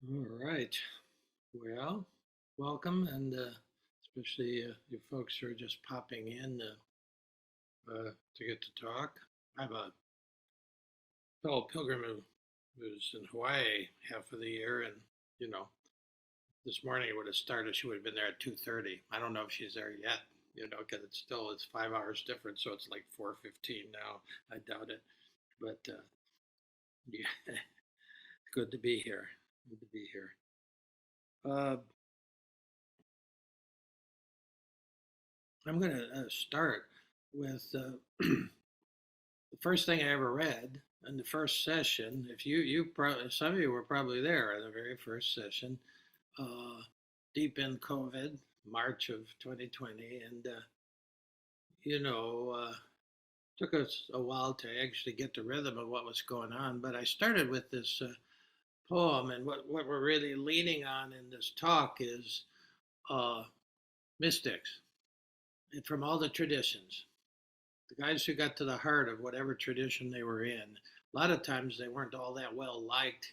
All right. Well, welcome, and especially you folks who are just popping in to get to talk. I have a fellow pilgrim who's in Hawaii half of the year, and you know, this morning it would have started. She would have been there at 2:30. I don't know if she's there yet. Because it's 5 hours different, so it's like 4:15 now. I doubt it, but yeah, good to be here. Good to be here. Uh, I'm going to start with the first thing I ever read in the first session. If some of you were probably there in the very first session, uh, deep in COVID, March of 2020, and you know, uh, took us a while to actually get the rhythm of what was going on. But I started with this poem, and what we're really leaning on in this talk is uh, mystics, and from all the traditions. The guys who got to the heart of whatever tradition they were in. A lot of times they weren't all that well liked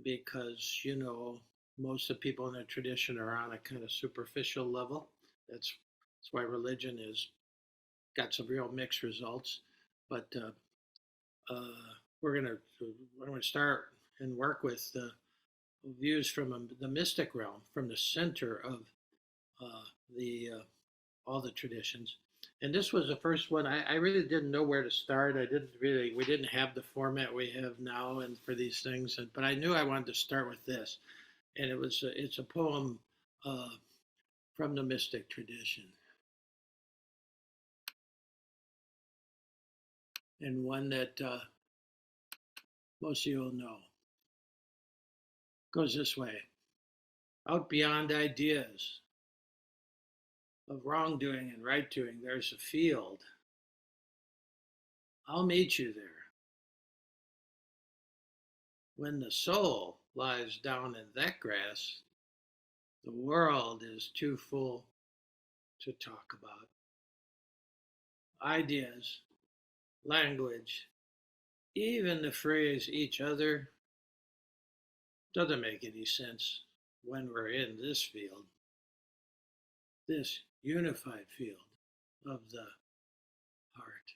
because, most of the people in the tradition are on a kind of superficial level. That's why religion is got some real mixed results. But we're gonna I'm gonna start and work with views from the mystic realm, from the center of the all the traditions. And this was the first one. I really didn't know where to start. We didn't have the format we have now and for these things, but I knew I wanted to start with this. And it's a poem uh, from the mystic tradition, and one that most of you will know. Goes this way: out beyond ideas of wrongdoing and right doing, there's a field. I'll meet you there. When the soul lies down in that grass, the world is too full to talk about. Ideas, language, even the phrase each other doesn't make any sense when we're in this field, this unified field of the heart.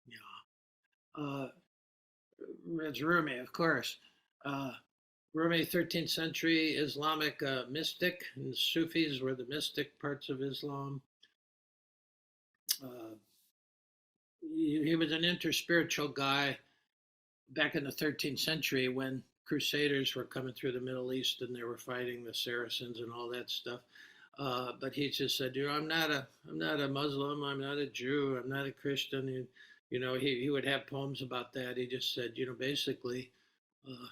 Yeah. It's Rumi, of course. Uh, Rumi, 13th century Islamic mystic, and the Sufis were the mystic parts of Islam. Uh, he was an interspiritual guy back in the 13th century when crusaders were coming through the Middle East and they were fighting the Saracens and all that stuff. But he just said, I'm not a Muslim, I'm not a Jew, I'm not a Christian. He would have poems about that. He just said, basically, uh,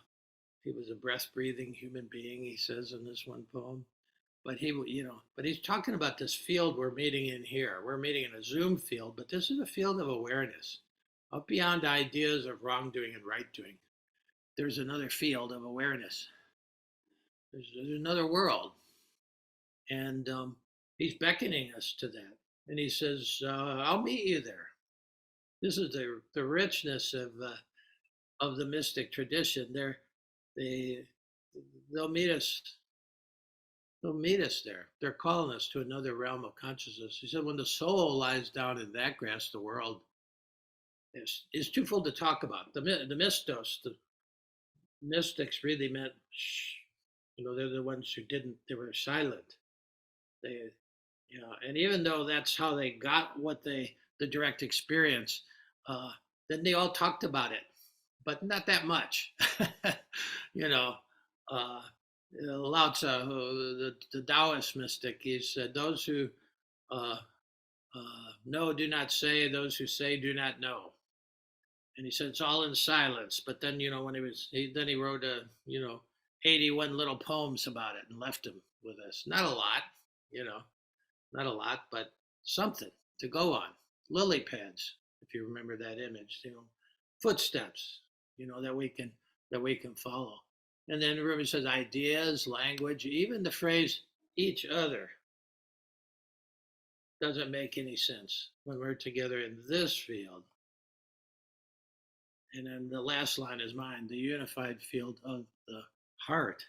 he was a breath breathing human being. He says in this one poem. But he's talking about this field we're meeting in here. We're meeting in a Zoom field, but this is a field of awareness, up beyond ideas of wrongdoing and right doing. There's another field of awareness. There's another world, and he's beckoning us to that. And he says, "I'll meet you there." This is the richness of the mystic tradition. They they'll meet us. They'll meet us there. They're calling us to another realm of consciousness. He said, when the soul lies down in that grass, the world is too full to talk about. The mystos, the mystics really meant, shh. They're the ones who didn't, they were silent. They, and even though that's how they got the direct experience, uh, then they all talked about it, but not that much. you know, uh, Lao Tzu, the Taoist mystic, he said, those who uh, know do not say, those who say do not know. And he said it's all in silence. But then, when then he wrote 81 little poems about it and left them with us. Not a lot, you know, not a lot, but something to go on. Lily pads, if you remember that image, footsteps, that we can follow. And then Rumi says ideas, language, even the phrase each other doesn't make any sense when we're together in this field. And then the last line is mine, the unified field of the heart.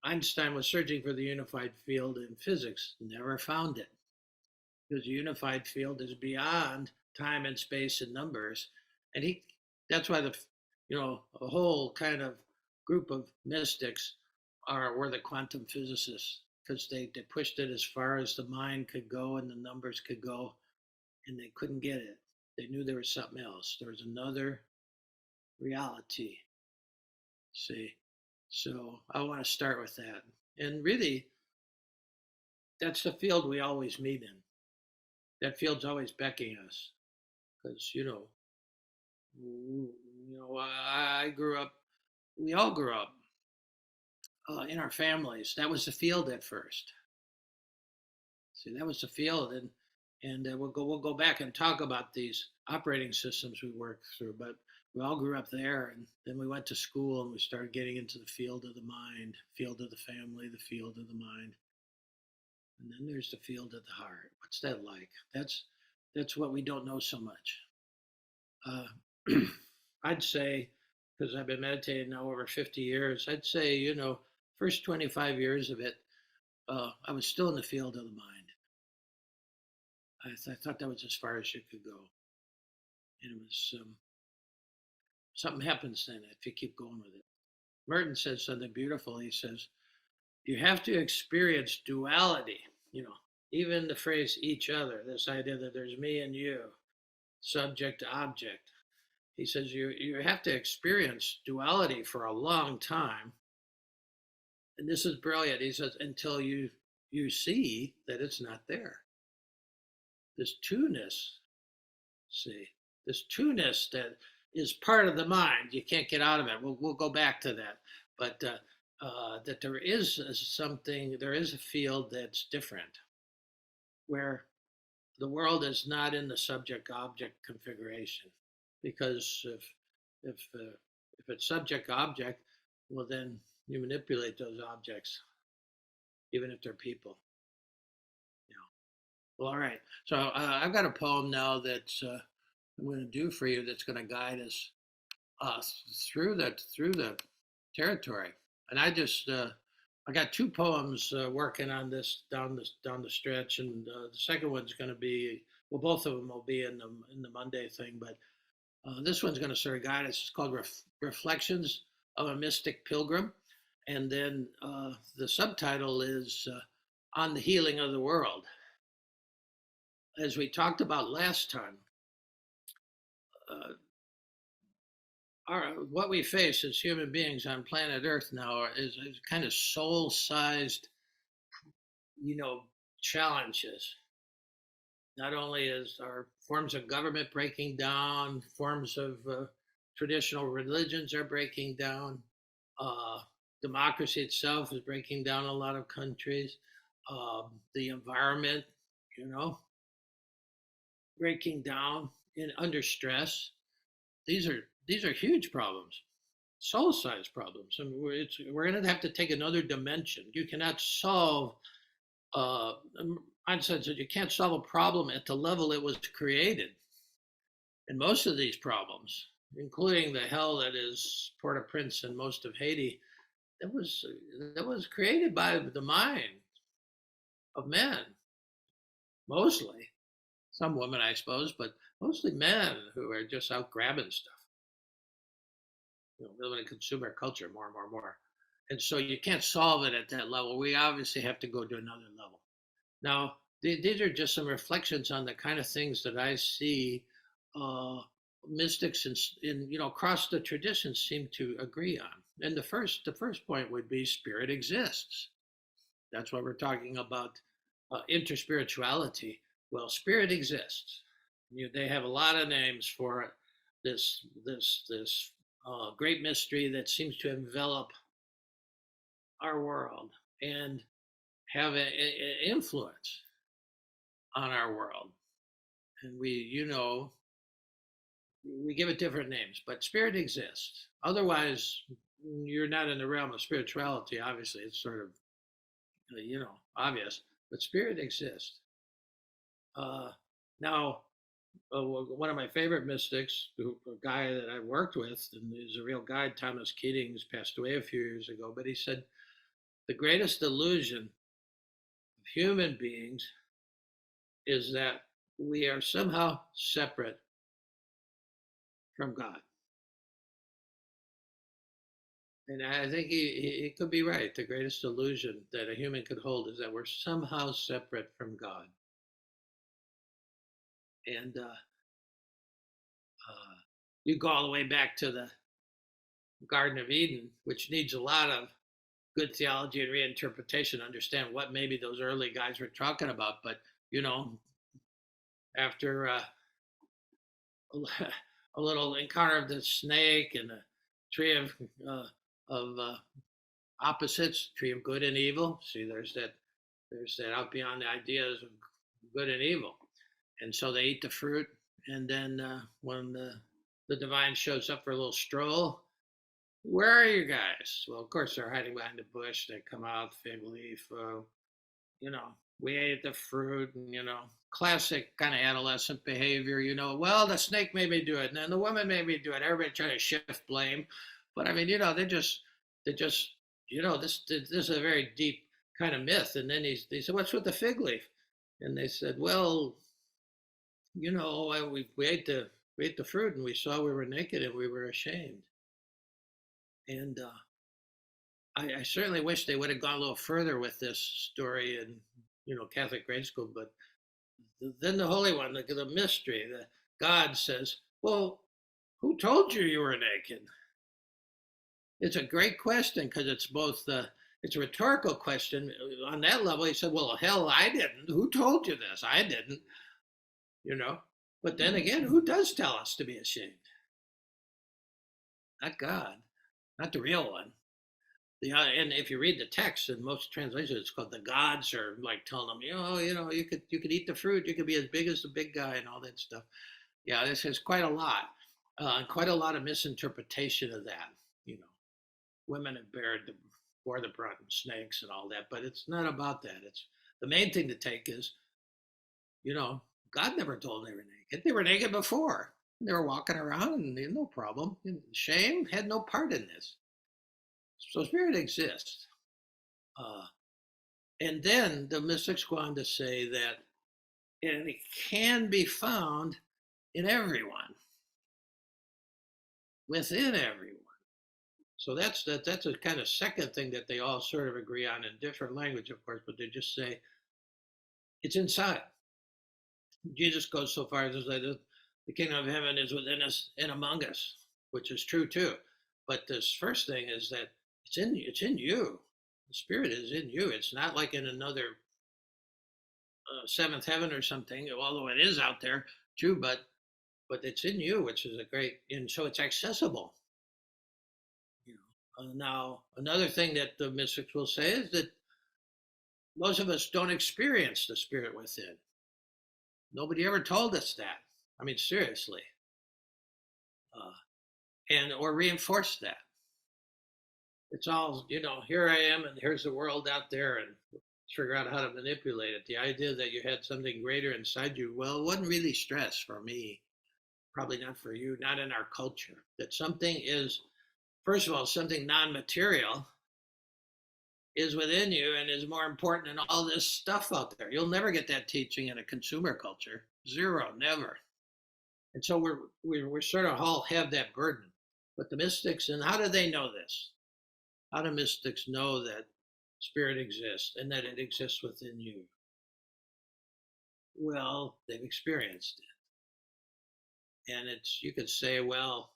Einstein was searching for the unified field in physics, never found it, because the unified field is beyond time and space and numbers. And that's why a whole kind of group of mystics were the quantum physicists, because they pushed it as far as the mind could go and the numbers could go, and they couldn't get it. They knew there was something else. There was another reality. See, so I want to start with that, and really, that's the field we always meet in. That field's always beckoning us, because I grew up. We all grew up in our families. That was the field at first. See, that was the field, and we'll go back and talk about these operating systems we worked through. But we all grew up there, and then we went to school and we started getting into the field of the mind, field of the family, the field of the mind, and then there's the field of the heart. What's that like? That's what we don't know so much. Uh, I'd say, because I've been meditating now over 50 years, I'd say, first 25 years of it, I was still in the field of the mind. I thought that was as far as you could go. And it was something happens then if you keep going with it. Merton says something beautiful. He says, you have to experience duality, even the phrase each other, this idea that there's me and you, subject to object. He says you have to experience duality for a long time. And this is brilliant. He says, until you see that it's not there. This two-ness, see, this two-ness that is part of the mind. You can't get out of it. We'll go back to that. But that there is a field that's different, where the world is not in the subject-object configuration. Because if it's subject-object, well, then you manipulate those objects, even if they're people. Well, all right. So I've got a poem now that I'm going to do for you that's going to guide us through the territory. And I got two poems working on this down the stretch, and the second one's going to be, well, both of them will be in the Monday thing, but this one's going to sort of guide us. It's called Reflections of a Mystic Pilgrim, and then the subtitle is On the Healing of the World. As we talked about last time, what we face as human beings on planet Earth now is kind of soul-sized, challenges. Not only is our forms of government breaking down, forms of traditional religions are breaking down, uh, democracy itself is breaking down a lot of countries, the environment, you know, breaking down and under stress. These are huge problems, soul-sized problems, and we're going to have to take another dimension. You cannot solve. Einstein said you can't solve a problem at the level it was created, and most of these problems, including the hell that is Port-au-Prince and most of Haiti, that was created by the mind of men, mostly. Some women, I suppose, but mostly men who are just out grabbing stuff. Living in consumer culture more and more and more. And so you can't solve it at that level. We obviously have to go to another level. Now, these are just some reflections on the kind of things that I see mystics across the traditions seem to agree on. And the first point would be spirit exists. That's what we're talking about, interspirituality. Well, spirit exists. They have a lot of names for it. This great mystery that seems to envelop our world and have an influence on our world. And we give it different names, but spirit exists. Otherwise, you're not in the realm of spirituality. Obviously, it's sort of, obvious, but spirit exists. Now, one of my favorite mystics, a guy that I worked with, and he's a real guy, Thomas Keating, who's passed away a few years ago, but he said the greatest illusion of human beings is that we are somehow separate from God. And I think he could be right. The greatest illusion that a human could hold is that we're somehow separate from God. And you go all the way back to the Garden of Eden, which needs a lot of good theology and reinterpretation to understand what maybe those early guys were talking about. But, you know, after a little encounter of the snake and the tree of opposites, tree of good and evil. See, there's that out beyond the ideas of good and evil. And so they eat the fruit. And then when the divine shows up for a little stroll, where are you guys? Well, of course, they're hiding behind the bush. They come out, fig leaf, you know, we ate the fruit, and, classic kind of adolescent behavior, well, the snake made me do it, and then the woman made me do it. Everybody trying to shift blame. But I mean, they just, this is a very deep kind of myth. And then they said, what's with the fig leaf? And they said, well, we ate the fruit and we saw we were naked and we were ashamed. And I certainly wish they would have gone a little further with this story in, Catholic grade school. But then the Holy One, the mystery, the God says, well, who told you you were naked? It's a great question because it's a rhetorical question. On that level, he said, well, hell, I didn't. Who told you this? I didn't, you know. But then again, who does tell us to be ashamed? Not God, not the real one. And if you read the text in most translations, it's called the gods are like telling them, you could eat the fruit, you could be as big as the big guy and all that stuff. Yeah, this is quite a lot, quite a lot of misinterpretation of that. You know, women have bore the brunt and snakes and all that, but it's not about that. It's the main thing to take is, you know, God never told them they were naked. They were naked before. They were walking around and no problem. Shame had no part in this. So spirit exists. Uh, and then the mystics go on to say that it can be found in everyone, within everyone. So that's a kind of second thing that they all sort of agree on in different language, of course, but they just say it's inside. Jesus goes so far as to say that the kingdom of heaven is within us and among us, which is true too. But this first thing is that it's in you. The spirit is in you. It's not like in another seventh heaven or something, although it is out there too. But it's in you, which is a great, and so it's accessible. Now, another thing that the mystics will say is that most of us don't experience the spirit within. Nobody ever told us that. I mean, seriously, uh, and or reinforced that. It's all, here I am, and here's the world out there, and figure out how to manipulate it. The idea that you had something greater inside you, well, it wasn't really stress for me. Probably not for you, not in our culture. That something is, first of all, something non material is within you and is more important than all this stuff out there. You'll never get that teaching in a consumer culture. Zero, never. And so we're sort of all have that burden. But the mystics, and how do they know this? How do mystics know that spirit exists and that it exists within you? Well, they've experienced it. And you could say, well,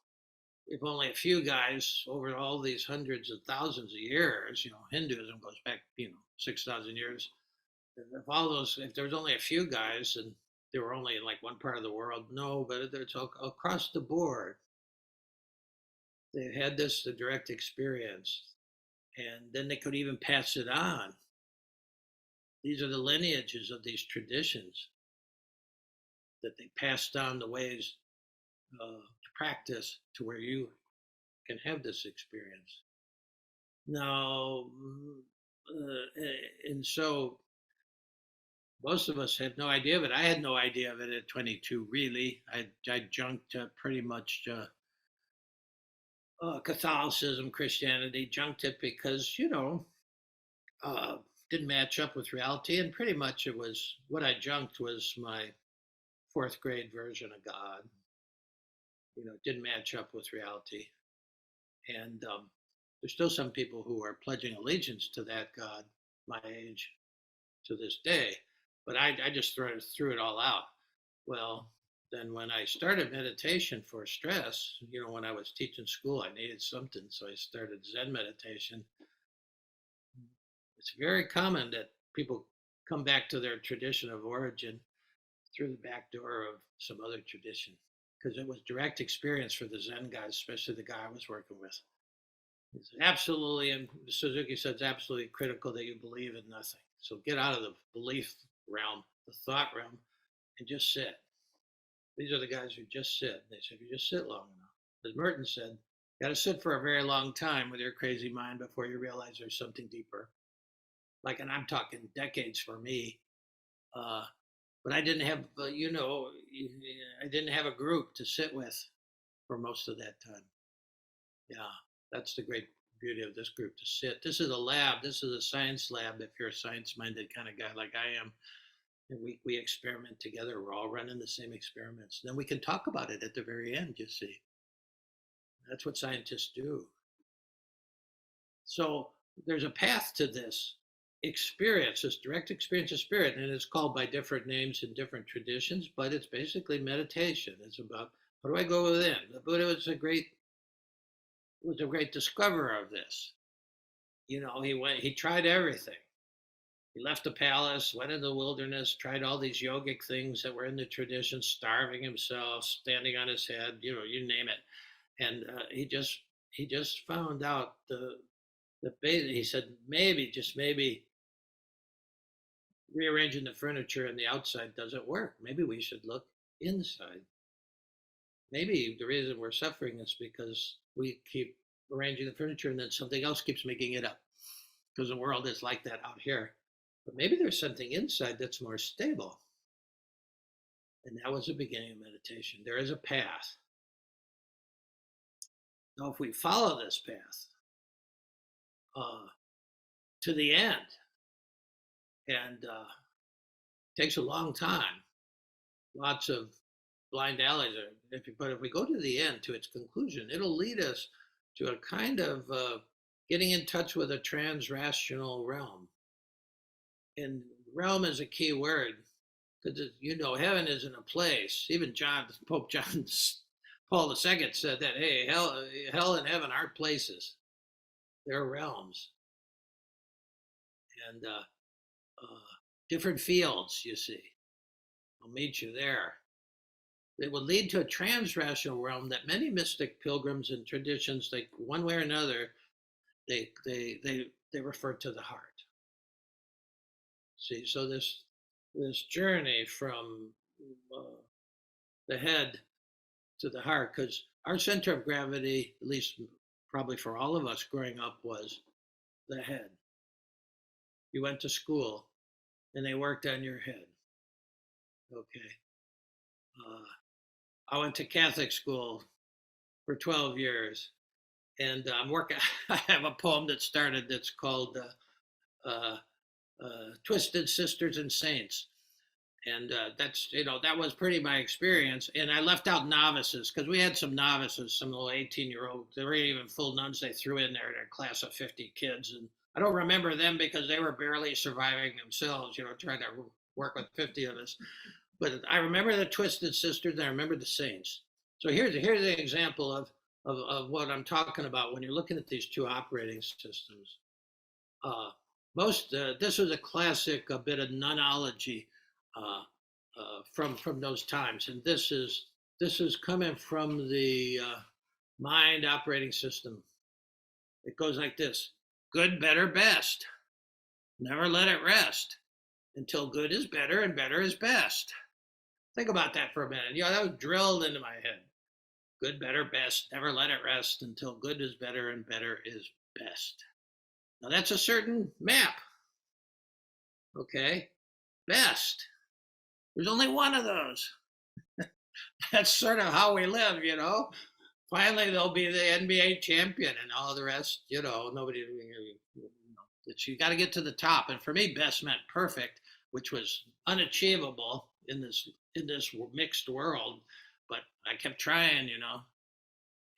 if only a few guys over all these hundreds of thousands of years, Hinduism goes back, 6,000 years. If there's only a few guys and they were only in like one part of the world, no, but it's across the board. They had this the direct experience, and then they could even pass it on. These are the lineages of these traditions that they pass down the ways to practice to where you can have this experience. Now, and so Most of us had no idea of it. I had no idea of it at 22. Really, I junked pretty much Catholicism, Christianity, junked it because uh, didn't match up with reality, and pretty much it was what I junked was my fourth grade version of God. Didn't match up with reality, and there's still some people who are pledging allegiance to that God, my age, to this day. But I just threw it all out. Well, then when I started meditation for stress, when I was teaching school, I needed something, so I started Zen meditation. It's very common that people come back to their tradition of origin through the back door of some other tradition because it was direct experience for the Zen guys, especially the guy I was working with. It's absolutely, and Suzuki said it's absolutely critical that you believe in nothing. So get out of the belief realm, the thought realm, and just sit. These are the guys who just sit. They said, if you just sit long enough, as Merton said, you got to sit for a very long time with your crazy mind before you realize there's something deeper. Like, and I'm talking decades for me. Uh, but I didn't have, I didn't have a group to sit with for most of that time. Yeah, that's the great beauty of this group to sit. This is a lab. This is a science lab. If you're a science-minded kind of guy like I am, and we experiment together. We're all running the same experiments. Then we can talk about it at the very end. You see, that's what scientists do. So there's a path to this experience, this direct experience of spirit, and it's called by different names in different traditions. But it's basically meditation. It's about how do I go within. The Buddha was a great discoverer of this. He tried everything. He left the palace, went into the wilderness, tried all these yogic things that were in the tradition, starving himself, standing on his head, you name it. And he just found out the he said maybe, just maybe, rearranging the furniture in the outside doesn't work. Maybe we should look inside. Maybe the reason we're suffering is because we keep arranging the furniture and then something else keeps making it up, because the world is like that out here. But maybe there's something inside that's more stable. And that was the beginning of meditation. There is a path. Now, if we follow this path uh, to the end, and it takes a long time, lots of blind alleys. But if we go to the end, to its conclusion, it'll lead us to a kind of getting in touch with a transrational realm. And realm is a key word because heaven isn't a place. Even Pope John Paul II said that, hey, hell and heaven aren't places; they're realms, and different fields. You see, I'll meet you there. It would lead to a transrational realm that many mystic pilgrims and traditions, like one way or another, they refer to the heart. See, so this journey from uh, the head to the heart, because our center of gravity, at least probably for all of us growing up, was the head. You went to school, and they worked on your head. Okay. Uh, I went to Catholic school for 12 years, and I'm working. I have a poem that started that's called uh, "Twisted Sisters and Saints," and that was pretty my experience. And I left out novices because we had some novices, some little 18-year-olds. They weren't even full nuns. They threw in there a class of 50 kids, and I don't remember them because they were barely surviving themselves. Trying to work with 50 of us. But I remember the Twisted Sisters, and I remember the Saints. So here's an example of what I'm talking about when you're looking at these two operating systems. Uh, this was a classic, a bit of nonology from those times, and this is coming from the mind operating system. It goes like this: good, better, best. Never let it rest until good is better and better is best. Think about that for a minute. That was drilled into my head. Good, better, best. Never let it rest until good is better and better is best. Now that's a certain map. Okay. best. There's only one of those. That's sort of how we live, you know. Finally, they'll be the NBA champion, and all the rest, you know, nobody. You got to get to the top, and for me, best meant perfect, which was unachievable in this mixed world. But I kept trying, you know,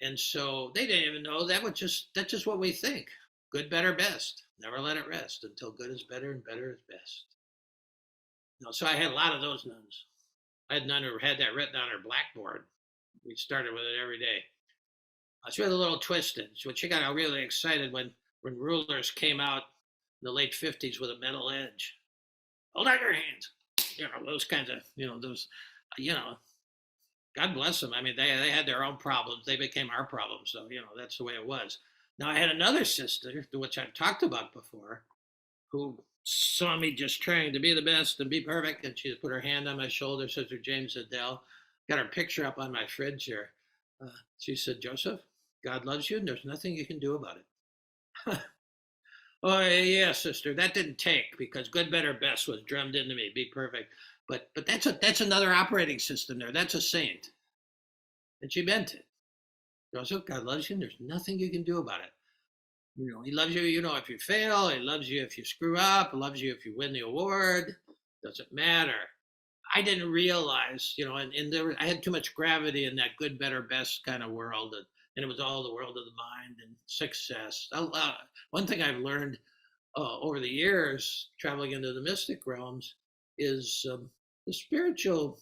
and so they didn't even know that's just what we think. Good, better, best. Never let it rest until good is better and better is best. You know, so I had a lot of those nuns. I had none who had that written on her blackboard. We started with it every day. It's really a little twisted. So she got really excited when rulers came out in the late 50s with a metal edge. Hold out your hands. You know, those kinds of, you know, those, you know, God bless them. I mean, they had their own problems. They became our problems. So, you know, that's the way it was. Now, I had another sister, which I've talked about before, who saw me just trying to be the best and be perfect. And she put her hand on my shoulder, Sister James Adele. Got her picture up on my fridge here. She said, Joseph, God loves you and there's nothing you can do about it. Oh, yeah, sister, that didn't take because good, better, best was drummed into me. Be perfect. But that's another operating system there. That's a saint. And she meant it. Joseph, God loves you and there's nothing you can do about it. You know, he loves you, you know, if you fail, he loves you if you screw up, he loves you if you win the award. Doesn't matter. I didn't realize, you know, and I had too much gravity in that good, better, best kind of world, and it was all the world of the mind and success. One thing I've learned over the years, traveling into the mystic realms, is the spiritual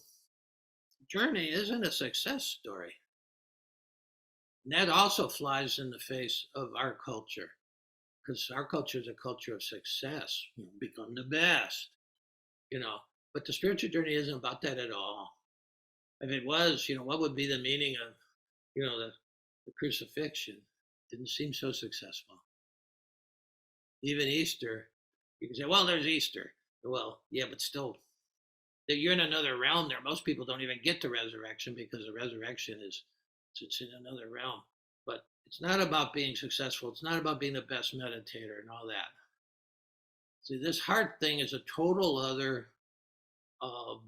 journey isn't a success story. And that also flies in the face of our culture, because our culture is a culture of success. You know, become the best, you know. But the spiritual journey isn't about that at all. If it was, you know, what would be the meaning of, you know, the crucifixion? Didn't seem so successful. Even Easter, you can say, well, there's Easter. Well, yeah, but still, you're in another realm there. Most people don't even get to resurrection because the resurrection is it's in another realm. But it's not about being successful. It's not about being the best meditator and all that. See, this heart thing is a total other um,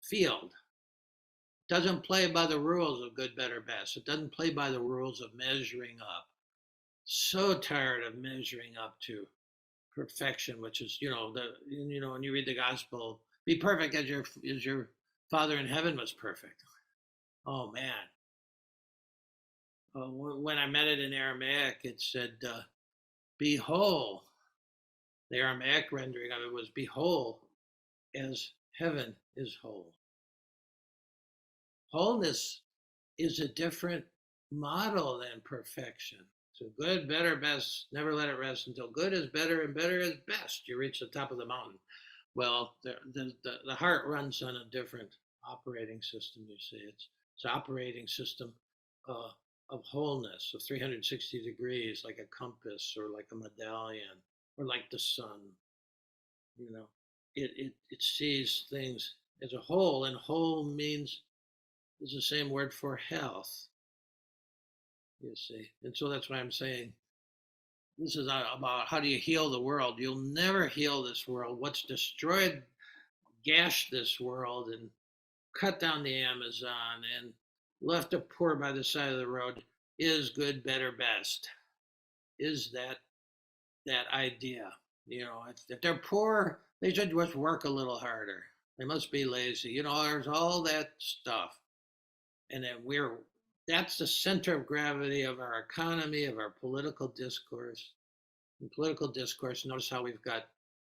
field. It doesn't play by the rules of good, better, best. It doesn't play by the rules of measuring up. So tired of measuring up to perfection, which is, you know, when you read the gospel, be perfect as your Father in heaven was perfect. Oh man, when I met it in Aramaic, it said, "Be whole." The Aramaic rendering of it was, "Be whole as heaven is whole." Wholeness is a different model than perfection. So good, better, best. Never let it rest until good is better and better is best. You reach the top of the mountain. Well, the heart runs on a different operating system. You see, it's operating system uh, of wholeness, of 360 degrees, like a compass or like a medallion or like the sun. You know, it sees things as a whole, and whole means is the same word for health. You see, and so that's why I'm saying this is not about how do you heal the world. You'll never heal this world. What's destroyed, gashed this world, and cut down the Amazon and left the poor by the side of the road is good, better, best. Is that idea? You know, if they're poor, they should just work a little harder. They must be lazy. You know, there's all that stuff, and then that's the center of gravity of our economy, of our political discourse. In political discourse, notice how we've got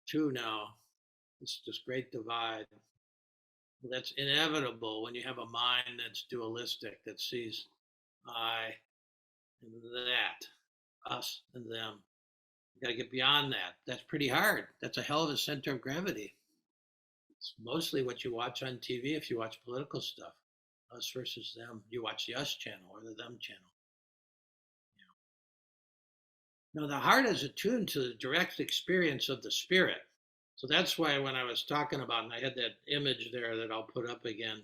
two now. It's this great divide. That's inevitable when you have a mind that's dualistic, that sees I and that, us and them. You got to get beyond that. That's pretty hard. That's a hell of a center of gravity. It's mostly what you watch on TV if you watch political stuff. Us versus them. You watch the us channel or the them channel. You know? Now, the heart is attuned to the direct experience of the spirit. So that's why when I was talking about, and I had that image there that I'll put up again,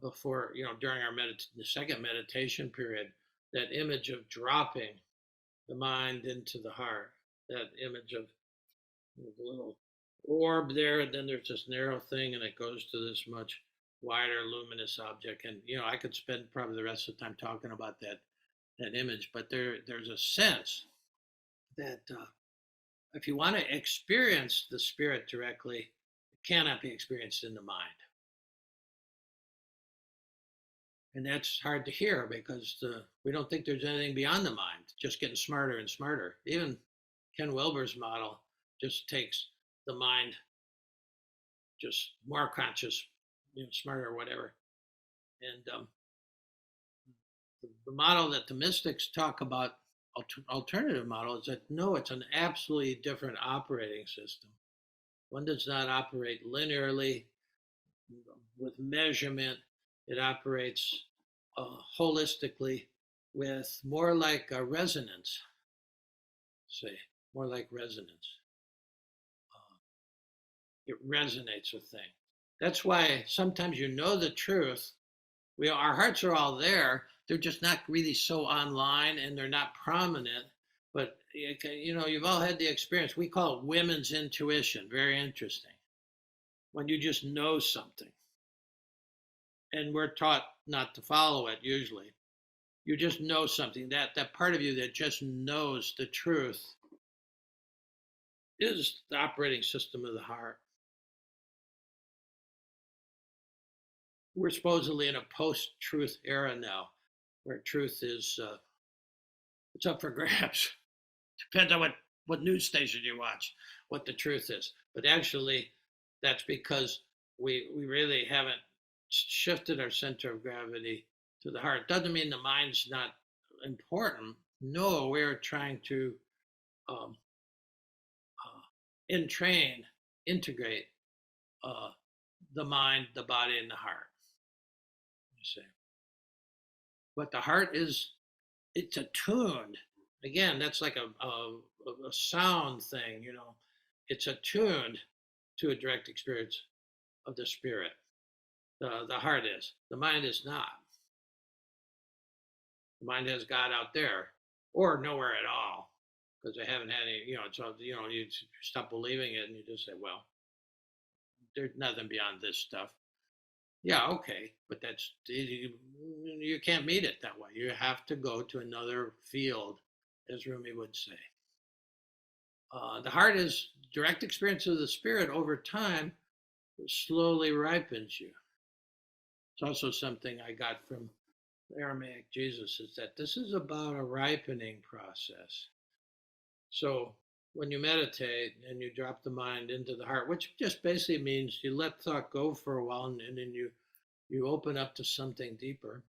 before, you know, during the second meditation period, that image of dropping the mind into the heart, that image of the little orb there, and then there's this narrow thing, and it goes to this much wider luminous object. And I could spend probably the rest of the time talking about that image, but there's a sense that if you want to experience the spirit directly, it cannot be experienced in the mind. And that's hard to hear because we don't think there's anything beyond the mind, just getting smarter and smarter. Even Ken Wilber's model just takes the mind just more conscious, smarter or whatever. And the model that the mystics talk about, alternative model, is that no, it's an absolutely different operating system. One does not operate linearly with measurement. It operates holistically with more like a resonance, say, more like resonance. It resonates with things. That's why sometimes the truth. Our hearts are all there. They're just not really so online and they're not prominent. But you've all had the experience. We call it women's intuition. Very interesting. When you just know something, and we're taught not to follow it usually. You just know something. That part of you that just knows the truth is the operating system of the heart. We're supposedly in a post-truth era now, where truth is it's up for grabs. Depends on what news station you watch, what the truth is. But actually, that's because we really haven't shifted our center of gravity to the heart. Doesn't mean the mind's not important. No, we're trying to um, entrain, integrate uh, the mind, the body, and the heart. You see, but the heart it's attuned. Again, that's like a sound thing. It's attuned to a direct experience of the spirit. The heart is. The mind is not. The mind has God out there, or nowhere at all, because they haven't had any. So you stop believing it, and you just say, well, there's nothing beyond this stuff. Yeah, okay, but you can't meet it that way. You have to go to another field, as Rumi would say. The heart is direct experience of the spirit over time, slowly ripens you. It's also something I got from Aramaic Jesus, is that this is about a ripening process. So when you meditate and you drop the mind into the heart, which just basically means you let thought go for a while, and then you open up to something deeper.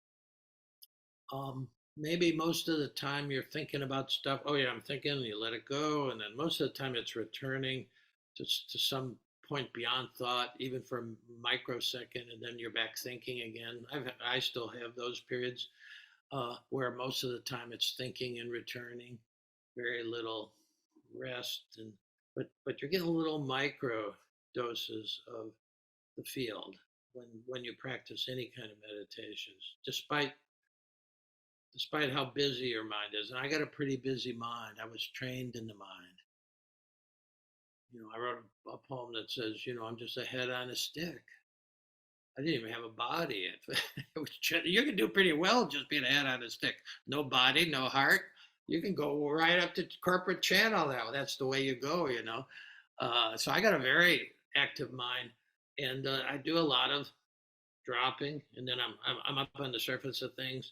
Maybe most of the time you're thinking about stuff. Oh yeah, I'm thinking. And you let it go, and then most of the time it's returning to some point beyond thought, even for a microsecond, and then you're back thinking again. I still have those periods where most of the time it's thinking and returning, very little rest, but you're getting little micro doses of the field when you practice any kind of meditations, despite how busy your mind is. And I got a pretty busy mind. I was trained in the mind. I wrote a poem that says, I'm just a head on a stick. I didn't even have a body. You can do pretty well just being a head on a stick. No body, no heart. You can go right up to corporate channel now. That's the way you go. So I got a very active mind, and I do a lot of dropping, and then I'm up on the surface of things,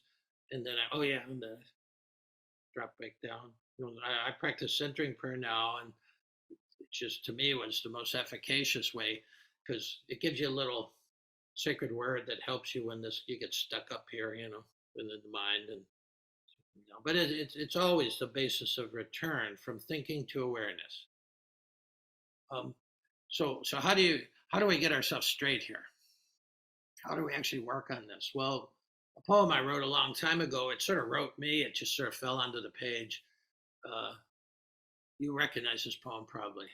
and then and drop back down. I practice centering prayer now, and it just to me was the most efficacious way because it gives you a little sacred word that helps you when you get stuck up here, within the mind, and but it's always the basis of return from thinking to awareness. Um, so how do we get ourselves straight here? How do we actually work on this? Well, a poem I wrote a long time ago, it sort of wrote me. It just sort of fell onto the page. Uh, you recognize this poem probably.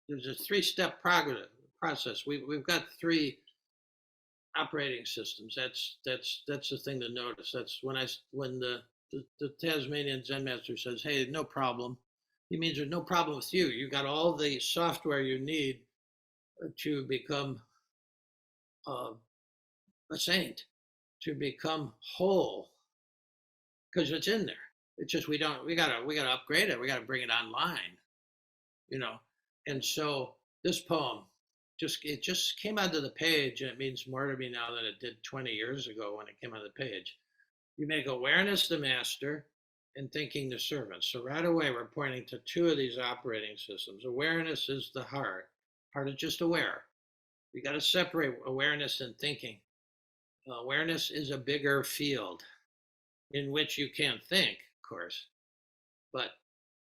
There's a three-step process. We've got three operating systems. That's the thing to notice. That's when the Tasmanian Zen master says, "Hey, no problem. He means there's no problem with you. You got all the software you need to become uh, a saint, to become whole, because it's in there. It's just we gotta upgrade it. We gotta bring it online, you know. And so this poem just came onto the page, and it means more to me now than it did 20 years ago when it came on the page. You make awareness the master and thinking the servant. So right away we're pointing to two of these operating systems. Awareness is the heart. Heart is just aware. You got to separate awareness and thinking. Awareness is a bigger field in which you can't think, of course, but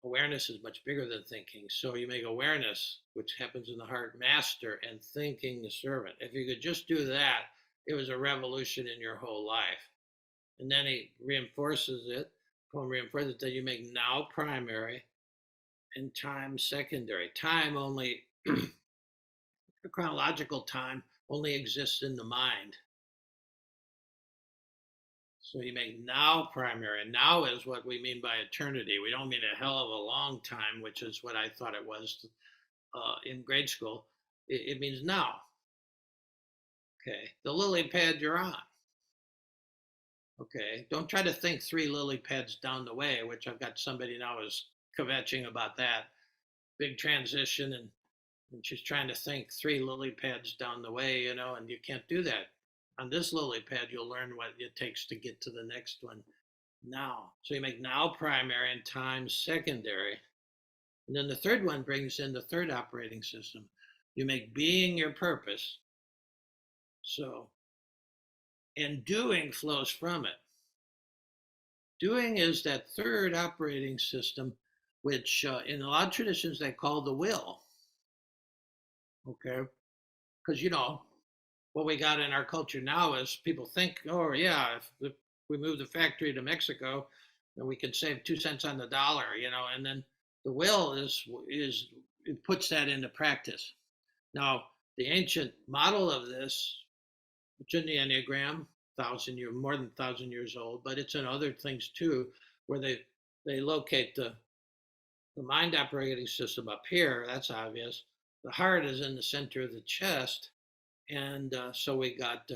awareness is much bigger than thinking. So you make awareness, which happens in the heart, master, and thinking the servant. If you could just do that, it was a revolution in your whole life. And then he reinforces it, poem reinforces it, that you make now primary and time secondary. Time only, chronological time only exists in the mind. So you make now primary, and now is what we mean by eternity. We don't mean a hell of a long time, which is what I thought it was in grade school. It means now. Okay, the lily pad you're on. Okay, don't try to think three lily pads down the way, which I've got somebody now is kvetching about that big transition, and she's trying to think three lily pads down the way, and you can't do that. On this lily pad, you'll learn what it takes to get to the next one now. So you make now primary and time secondary. And then the third one brings in the third operating system. You make being your purpose. So, and doing flows from it. Doing is that third operating system, which in a lot of traditions they call the will. Okay. Because, what we got in our culture now is people think, oh, yeah, if we move the factory to Mexico, then we can save 2 cents on the dollar, and then the will is it puts that into practice. Now, the ancient model of this, it's in the Enneagram, more than 1,000 years old, but it's in other things too, where they locate the mind operating system up here. That's obvious. The heart is in the center of the chest, and so we got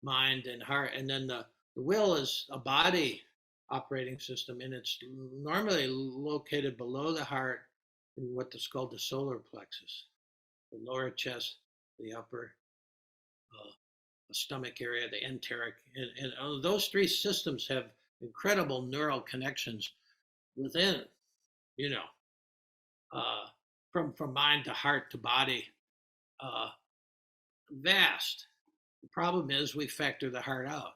mind and heart, and then the will is a body operating system, and it's normally located below the heart in what is called the solar plexus, the lower chest, the upper stomach area, the enteric, and those three systems have incredible neural connections within, you know, from mind to heart to body, uh, vast. The problem is we factor the heart out,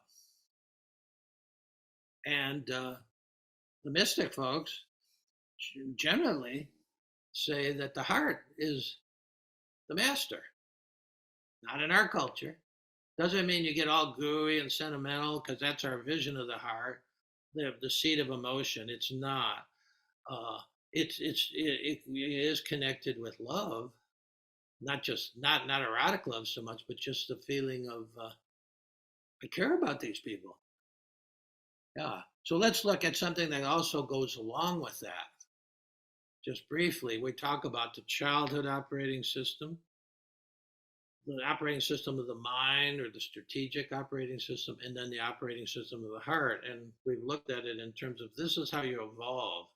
and the mystic folks generally say that the heart is the master. Not in our culture. Doesn't mean you get all gooey and sentimental, because that's our vision of the heart, the seat of emotion. It's not. Uh, it is connected with love, not erotic love so much, but just the feeling of I care about these people. Yeah. So let's look at something that also goes along with that. Just briefly, we talk about the childhood operating system, the operating system of the mind, or the strategic operating system, and then the operating system of the heart. And we've looked at it in terms of this is how you evolve.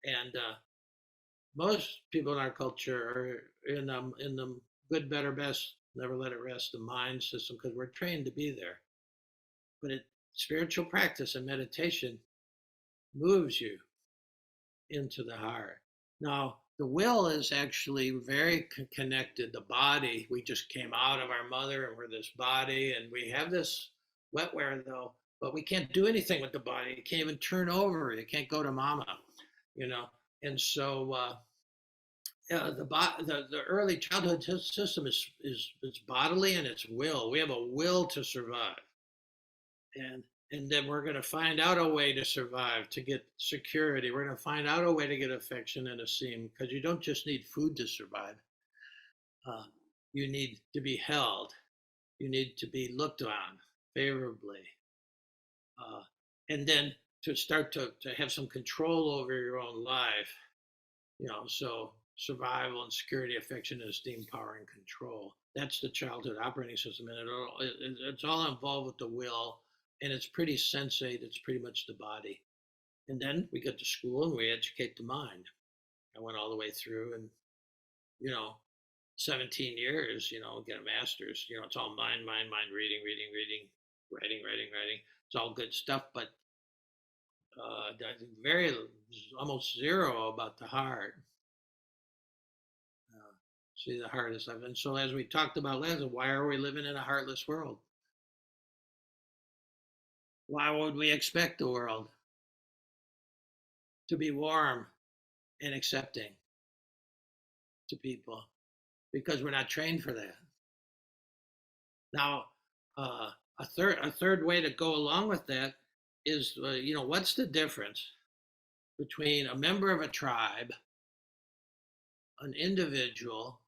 And most people in our culture are in the good, better, best, never let it rest, the mind system, because we're trained to be there. But spiritual practice and meditation moves you into the heart. Now, the will is actually very connected. The body, we just came out of our mother and we're this body, and we have this wetware though, but we can't do anything with the body. You can't even turn over. You can't go to mama, you know. And so the early childhood system is bodily and it's will. We have a will to survive, and then we're going to find out a way to survive, to get security. We're going to find out a way to get affection and esteem, because you don't just need food to survive. Uh, you need to be held. You need to be looked on favorably, and then to start to have some control over your own life. So survival and security, affection, esteem, power, and control. That's the childhood operating system, and it's all involved with the will, and it's pretty sensate. It's pretty much the body. And then we get to school and we educate the mind. I went all the way through, and you know, 17 years, get a master's. It's all mind, reading, reading, reading, writing, writing, writing. It's all good stuff, but very almost zero about the heart. Uh, See, the heart is life. And so, as we talked about last, why are we living in a heartless world? Why would we expect the world to be warm and accepting to people? Because we're not trained for that. Now, a third way to go along with that is, what's the difference between a member of a tribe, an individual,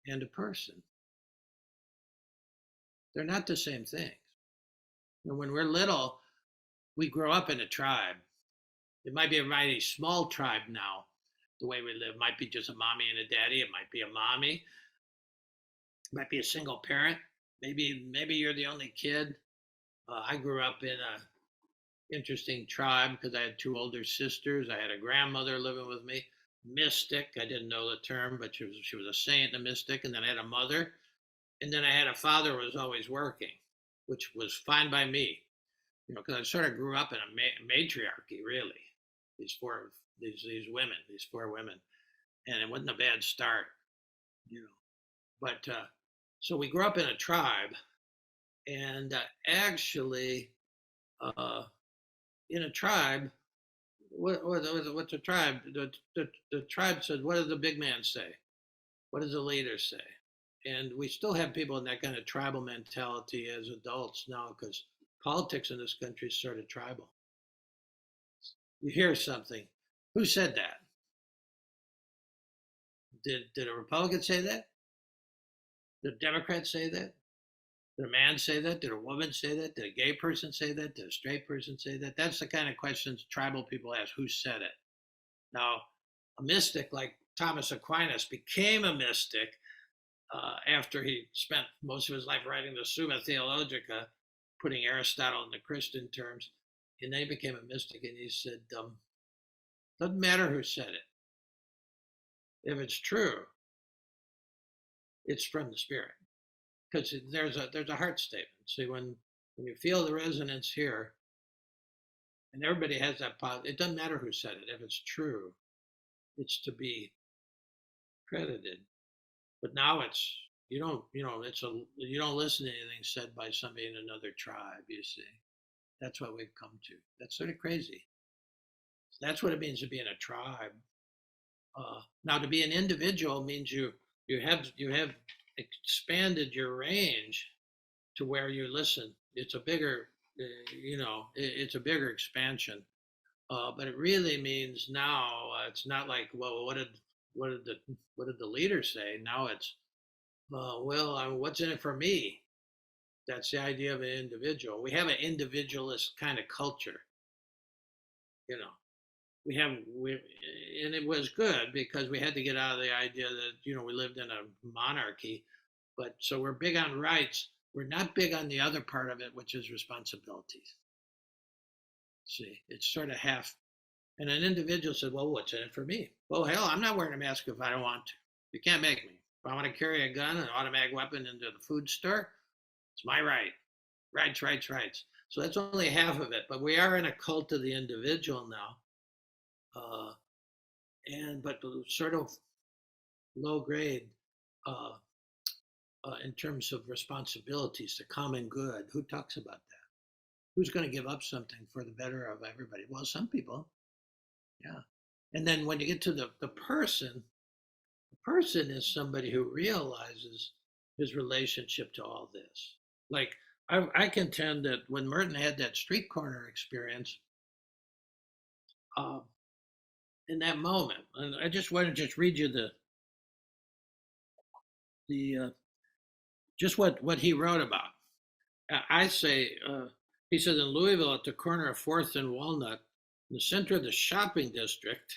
and a person? They're not the same things. When we're little, we grow up in a tribe. It might be a mighty small tribe now. The way we live might be just a mommy and a daddy. It might be a mommy. It might be a single parent. Maybe you're the only kid. I grew up in a interesting tribe because I had two older sisters. I had a grandmother living with me, mystic. I didn't know the term, but she was a saint and a mystic. And then I had a mother, and then I had a father who was always working, which was fine by me, because I sort of grew up in a matriarchy, really. These four, these women, these four women, and it wasn't a bad start, you know. But so we grew up in a tribe, and actually, uh, in a tribe, what's a tribe? The tribe said, "What does the big man say? What does the leader say?" And we still have people in that kind of tribal mentality as adults now, because politics in this country is sort of tribal. You hear something. Who said that? Did a Republican say that? Did a Democrat say that? Did a man say that? Did a woman say that? Did a gay person say that? Did a straight person say that? That's the kind of questions tribal people ask. Who said it? Now, a mystic like Thomas Aquinas became a mystic after he spent most of his life writing the Summa Theologica, putting Aristotle into Christian terms. And then he became a mystic, and he said, doesn't matter who said it. If it's true, it's from the spirit. Because there's a heart statement. See, when you feel the resonance here, and everybody has that it doesn't matter who said it. If it's true, it's to be credited. But now you don't listen to anything said by somebody in another tribe. You see, that's what we've come to. That's sort of crazy. That's what it means to be in a tribe. Now, to be an individual means you have expanded your range to where you listen. It's a bigger, it's a bigger expansion. But it really means now it's not like, well, what did the leader say? Now it's, well, what's in it for me? That's the idea of an individual. We have an individualist kind of culture, you know. We and it was good because we had to get out of the idea that we lived in a monarchy. But so we're big on rights. We're not big on the other part of it, which is responsibilities. See, it's sort of half. And an individual said, "Well, what's in it for me? Well, hell, I'm not wearing a mask if I don't want to. You can't make me. If I want to carry a gun, an automatic weapon into the food store, it's my right. Rights, rights, rights." So that's only half of it. But we are in a cult of the individual now. Uh, but sort of low grade uh, in terms of responsibilities, the common good. Who talks about that? Who's going to give up something for the better of everybody? Well, some people, yeah. And then when you get to the person is somebody who realizes his relationship to all this. Like I contend that when Merton had that street corner experience, uh, in that moment, and I just want to just read you the just what he wrote about. I say, he said in Louisville at the corner of 4th and Walnut, in the center of the shopping district,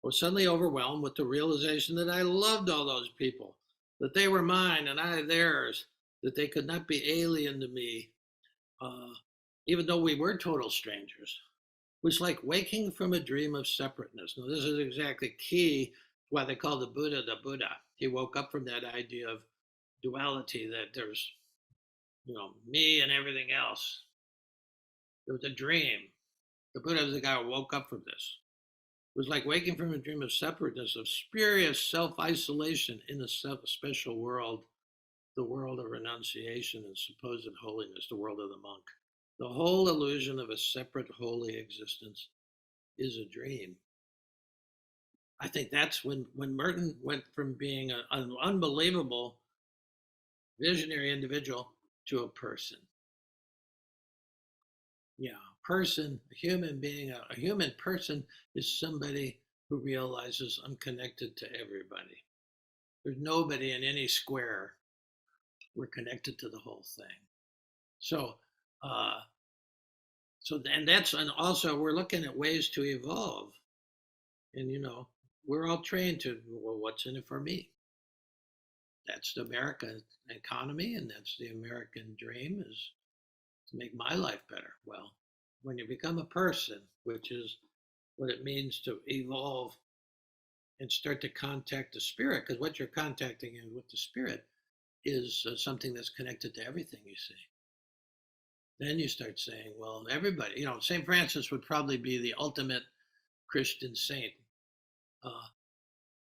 I was suddenly overwhelmed with the realization that I loved all those people, that they were mine and I theirs, that they could not be alien to me, uh, even though we were total strangers. It was like waking from a dream of separateness. Now, this is exactly key why they call the Buddha the Buddha. He woke up from that idea of duality, that there's, me and everything else. It was a dream. The Buddha is the guy who woke up from this. It was like waking from a dream of separateness, of spurious self isolation in a special world, the world of renunciation and supposed holiness, the world of the monk. The whole illusion of a separate holy existence is a dream. I think that's when Merton went from being an unbelievable visionary individual to a person. Yeah, person, a human being, a human person is somebody who realizes I'm connected to everybody. There's nobody in any square. We're connected to the whole thing. So, uh, and also we're looking at ways to evolve, and we're all trained to, well, what's in it for me? That's the American economy, and that's the American dream, is to make my life better. Well, when you become a person, which is what it means to evolve and start to contact the spirit, because what you're contacting with the spirit is something that's connected to everything you see. Then you start saying, well, everybody, St. Francis would probably be the ultimate Christian saint. Uh,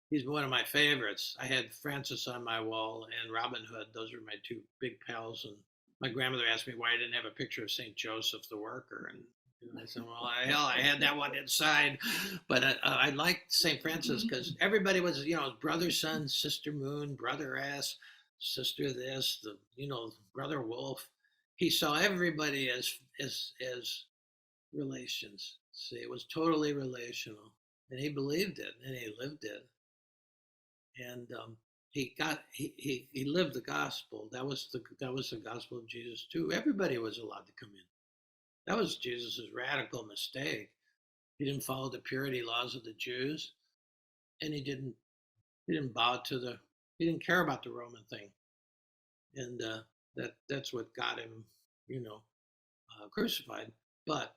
he's one of my favorites. I had Francis on my wall and Robin Hood. Those are my two big pals. And my grandmother asked me why I didn't have a picture of St. Joseph the Worker. And I said, well, hell, I had that one inside. But I liked St. Francis because everybody was, brother sun, sister moon, brother ass, sister this, brother wolf. He saw everybody as relations. See, it was totally relational, and he believed it, and he lived it, and he lived the gospel. That was the gospel of Jesus too. Everybody was allowed to come in. That was Jesus's radical mistake. He didn't follow the purity laws of the Jews, and he didn't bow to the he didn't care about the Roman thing, and that's what got him, crucified. But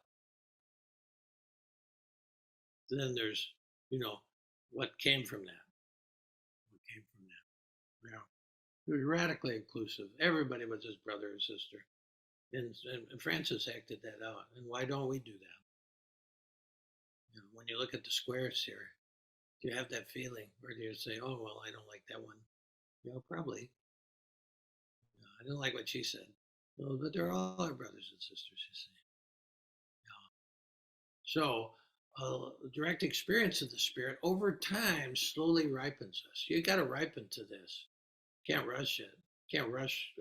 then there's, you know, what came from that. What came from that? Yeah, he was radically inclusive. Everybody was his brother or sister, and Francis acted that out. And why don't we do that? When you look at the squares here, do you have that feeling, or do you say, "Oh well, I don't like that one"? Probably. I didn't like what she said. Well, but they're all our brothers and sisters, you see. So, direct experience of the spirit over time slowly ripens us. You got to ripen to this. Can't rush it. Can't rush,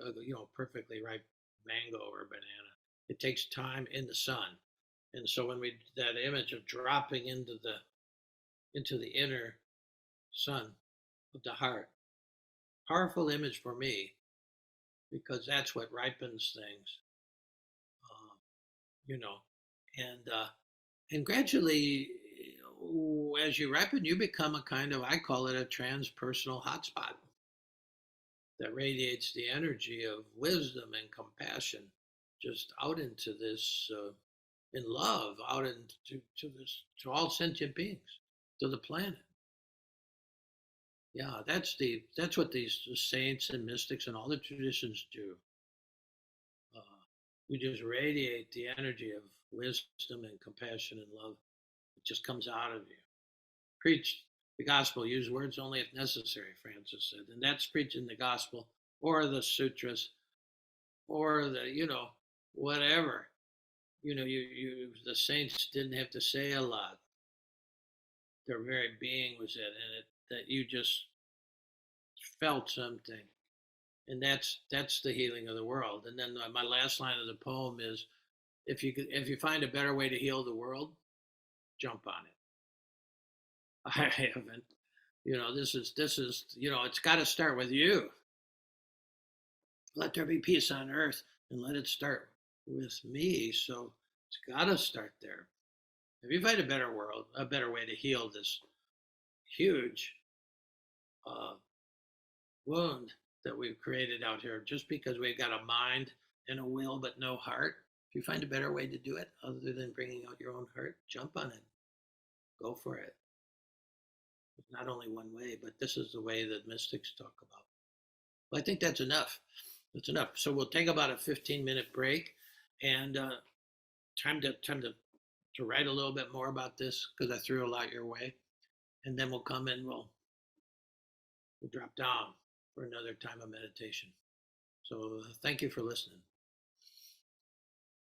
perfectly ripe mango or banana. It takes time in the sun. And so when we that image of dropping into the inner sun of the heart, powerful image for me because that's what ripens things. Uh, you know, and gradually, as you ripen, you become a kind of, I call it a transpersonal hotspot that radiates the energy of wisdom and compassion just out into this, in love, out into to all sentient beings, to the planet. Yeah, that's what these saints and mystics and all the traditions do. Uh, you just radiate the energy of wisdom and compassion and love. It just comes out of you. Preach the gospel, use words only if necessary, Francis said. And that's preaching the gospel or the sutras or whatever. The saints didn't have to say a lot. Their very being was it, and that you just felt something. And that's the healing of the world. And then my last line of the poem is, if you find a better way to heal the world, jump on it. I haven't. This is it's got to start with you. Let there be peace on earth, and let it start with me. So it's got to start there. If you find a better way to heal this huge uh, wound that we've created out here just because we've got a mind and a will but no heart. If you find a better way to do it other than bringing out your own heart, jump on it. Go for it. There's not only one way, but this is the way that mystics talk about. Well, I think that's enough. That's enough. So we'll take about a 15-minute break, and time to write a little bit more about this because I threw a lot your way, and then we'll come and we'll drop down for another time of meditation. So thank you for listening.